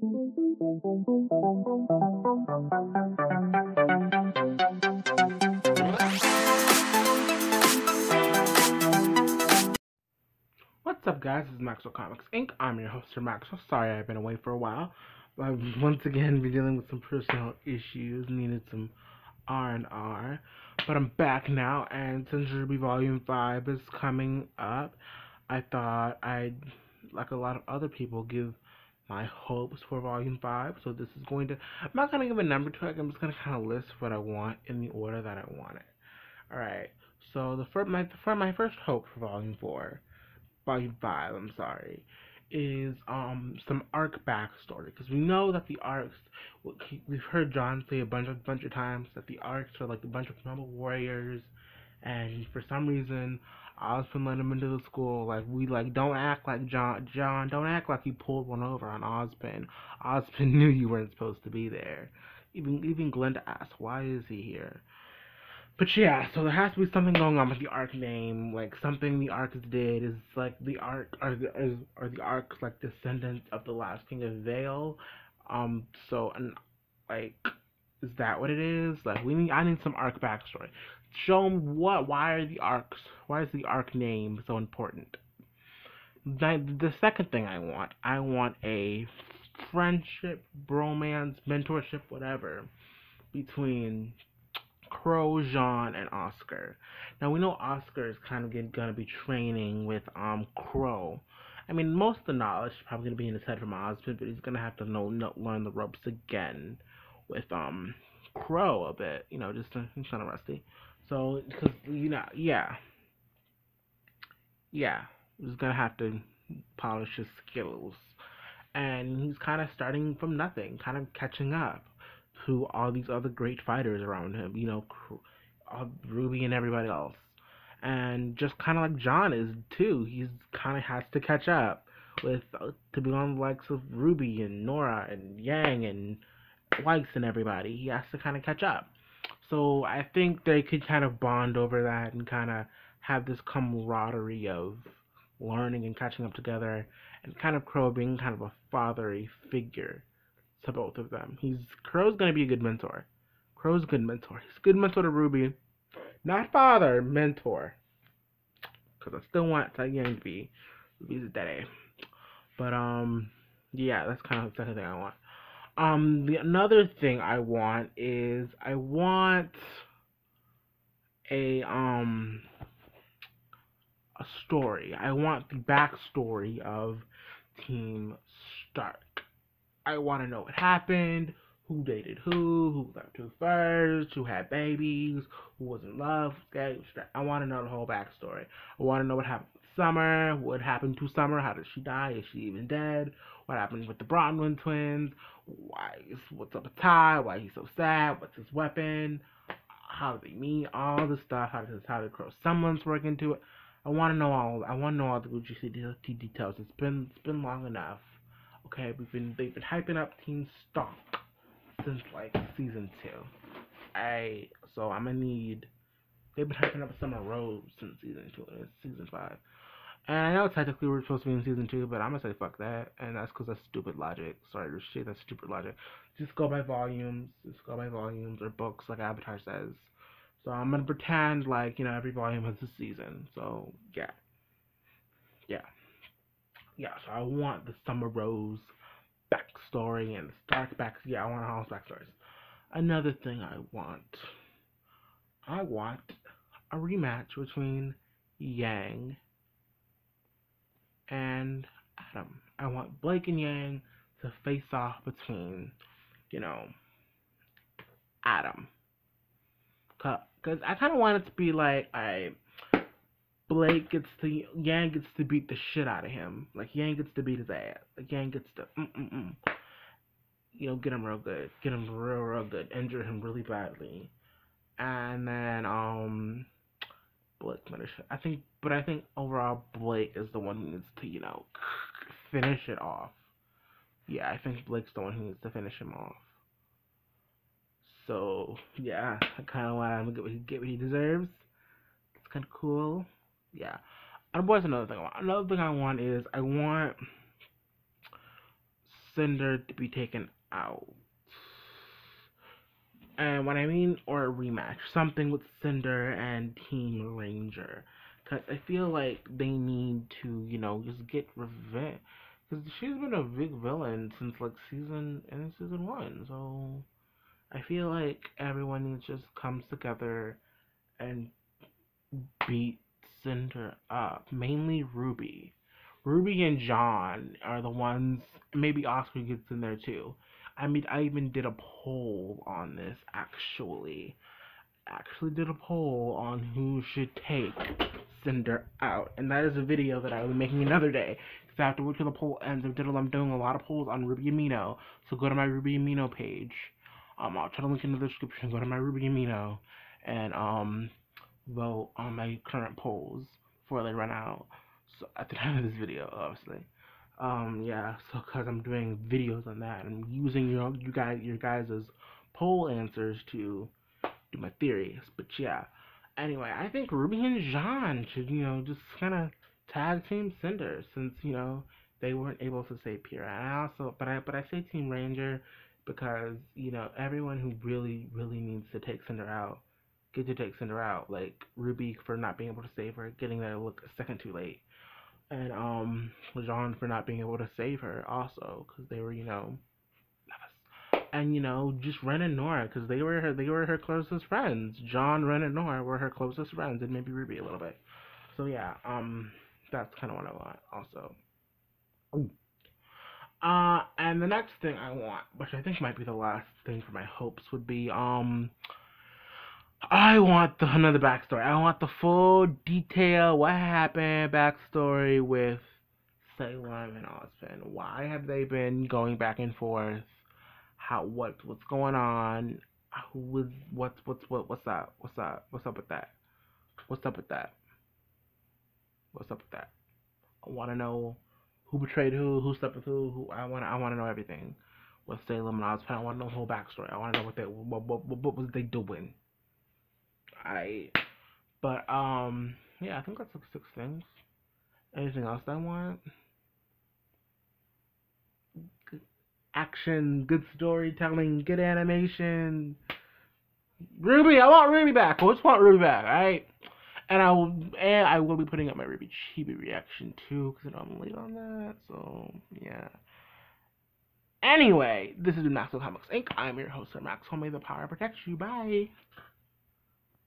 What's up, guys? This is Maxwell Comics Inc. I'm your host, Sir Maxwell. Sorry I've been away for a while. I've once again been dealing with some personal issues, needed some R&R. But I'm back now, and since rwby Volume 5 is coming up, I thought I'd, like a lot of other people, give my hopes for Volume 5. So this is going to, I'm not going to give a number to it, I'm just going to kind of list what I want in the order that I want it. Alright, so my first hope for Volume 5, I'm sorry, is some arc backstory, because we know that the arcs, we've heard John say a bunch of times that the arcs are like a bunch of normal warriors, and for some reason Osmond let him into the school. Don't act like John, don't act like you pulled one over on Osmond. Osmond knew you weren't supposed to be there. Even Glenda asked, why is he here? But yeah, so there has to be something going on with the arc name, like something the arcs did is like the arc are the arcs like descendants of the last king of Vale. So and like, is that what it is? Like I need some arc backstory. Show them why is the arc name so important? The second thing I want a friendship, bromance, mentorship, whatever, between Crow, Jean, and Oscar. Now we know Oscar is kind of gonna be training with Crow. I mean, most of the knowledge is probably gonna be in his head from Osmond, but he's gonna have to learn the ropes again with Crow a bit. He's kind of rusty. So, because he's gonna have to polish his skills, and he's kind of starting from nothing, kind of catching up to all these other great fighters around him, Ruby and everybody else. And just kind of like John is too, he's kind of has to catch up with to be on the likes of Ruby and Nora and Yang and Weiss and everybody. He has to kind of catch up. So I think they could kind of bond over that and kind of have this camaraderie of learning and catching up together, and kind of Crow being kind of a fatherly figure to both of them. Crow's gonna be a good mentor. Crow's a good mentor. He's a good mentor to Ruby. Not father, mentor. Because I still want Yang to be Ruby's daddy. But yeah, that's kind of the second thing I want. Another thing I want is I want a story. I want the backstory of Team Stark. I want to know what happened, who dated who left who first, who had babies, who was in love. I want to know the whole backstory. I want to know what happened with Summer, what happened to Summer, how did she die, is she even dead, what happened with the Bronwyn twins, what's up with Ty, why he's so sad, what's his weapon, how did they meet, all the stuff, how did Crow Someone's work into it. I want to know all the juicy details. It's been long enough. Okay, they've been hyping up Team Stark since like season 2. So I'm gonna need. They've been hyping up Summer Rose since season 2. And it's season 5. And I know technically we're supposed to be in season 2, but I'm gonna say fuck that, and that's because that's stupid logic. Sorry to say that's stupid logic. Just go by volumes. Or books, like Avatar says. So I'm gonna pretend like every volume has a season. So yeah. So I want the Summer Rose backstory and the Stark backstory. Yeah, I want all those backstories. Another thing I want a rematch between Yang and Adam. I want Blake and Yang to face off between, Adam. Because I kind of want it to be like, Yang gets to beat the shit out of him. Like, Yang gets to beat his ass. Like, Yang gets to, get him real good. Get him real good. Injure him really badly. And then, Blake finish it. I think overall Blake is the one who needs to, finish it off. Yeah, I think Blake's the one who needs to finish him off. So, yeah, I kind of want him to get what he deserves. It's kind of cool. Yeah. And what's another thing I want? Another thing I want is Cinder to be taken out. And what I mean, or a rematch, something with Cinder and Team Ranger. Because I feel like they need to, just get revenge. Because she's been a big villain since, like, season 1. So I feel like everyone needs to just comes together and beat Cinder up. Mainly Ruby. Ruby and John are the ones. Maybe Oscar gets in there too. I mean, I even did a poll on this actually. Actually did a poll on who should take Cinder out, and that is a video that I will be making another day. Because I have to wait till the poll ends. I'm doing a lot of polls on Ruby Amino, so go to my Ruby Amino page. I'll try to link in the description. Go to my Ruby Amino and vote on my current polls before they run out. So at the time of this video, obviously. Yeah. So because I'm doing videos on that, and I'm using your guys' poll answers to do my theories. But yeah. Anyway, I think Ruby and John should, just kind of tag team Cinder since they weren't able to save Pyrrha. And I also, but I say Team Ranger because everyone who really needs to take Cinder out get to take Cinder out. Like Ruby for not being able to save her, getting there a second too late, and John for not being able to save her also because they were and just Ren and Nora because they were her closest friends. John, Ren, and Nora were her closest friends, and maybe Ruby a little bit. So yeah, that's kind of what I want also. Ooh. And the next thing I want, which I think might be the last thing for my hopes, would be I want another backstory. I want the full detail, what happened, backstory with Salem and Ozpin. Why have they been going back and forth? What's going on? What's up? What's up with that? What's up with that? What's up with that? I want to know who betrayed who slept with who. I want to know everything with Salem and Ozpin. I want to know the whole backstory. I want to know what was they doing. But yeah, I think that's like 6 things. Anything else I want? Good action, good storytelling, good animation. Ruby, I want Ruby back. I just want Ruby back, alright? And I will be putting up my Ruby Chibi reaction too, because I'm late on that. So yeah. Anyway, this has been Maxwell Comics Inc. I'm your host, Sir Max. May the power protect you. Bye.